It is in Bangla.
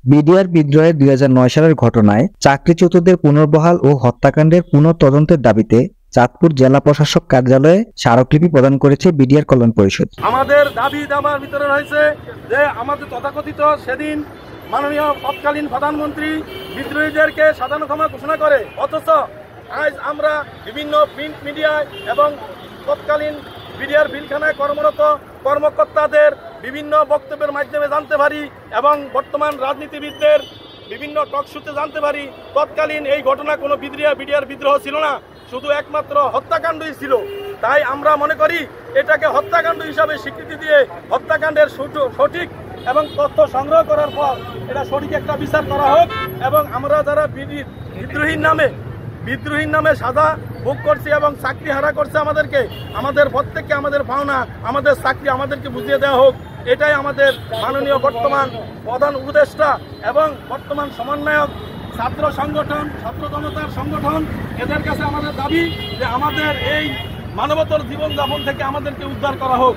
বিডিআর বিদ্রোহের ২০০৯ সালের ঘটনায় চাকরিচ্যুতদের পুনর্বহাল ও হত্যাকাণ্ডের পুনঃতদন্তের দাবিতে চাঁদপুর জেলা প্রশাসক কার্যালয়ে স্মারকলিপি প্রদান করেছে বিডিআর কল্যাণ পরিষদ। আমাদের দাবি দাবার ভিতরে রয়েছে যে আমাদের তথাকথিত সেদিন মাননীয় তৎকালীন প্রধানমন্ত্রী বিদ্রোহীদেরকে সাধারণ ক্ষমা ঘোষণা করে, অথচ আজ আমরা বিভিন্ন প্রিন্ট মিডিয়ায় এবং তৎকালীন বিডিআর বিলখানায় কর্মরত কর্মকর্তাদের বিভিন্ন বক্তব্যের মাধ্যমে জানতে পারি এবং বর্তমান রাজনীতিবিদদের বিভিন্ন টকশোতে জানতে পারি তৎকালীন এই ঘটনা কোনো বিডিআর বিদ্রোহ ছিল না, শুধু একমাত্র হত্যাকাণ্ডই ছিল। তাই আমরা মনে করি এটাকে হত্যাকাণ্ড হিসাবে স্বীকৃতি দিয়ে হত্যাকাণ্ডের সঠিক এবং তথ্য সংগ্রহ করার পর এটা সঠিক একটা বিচার করা হোক এবং আমরা যারা বিদ্রোহীর নামে সাজা ভোগ করছি এবং চাকরি হারা করছে আমাদের প্রত্যেককে আমাদের পাওনা, আমাদের চাকরি আমাদেরকে বুঝিয়ে দেওয়া হোক। এটাই আমাদের মাননীয় বর্তমান প্রধান উপদেষ্টা এবং বর্তমান সমন্বয়ক ছাত্র সংগঠন, ছাত্র জনতার সংগঠন, এদের কাছে আমাদের দাবি যে আমাদের এই মানবতার জীবনযাপন থেকে আমাদেরকে উদ্ধার করা হোক।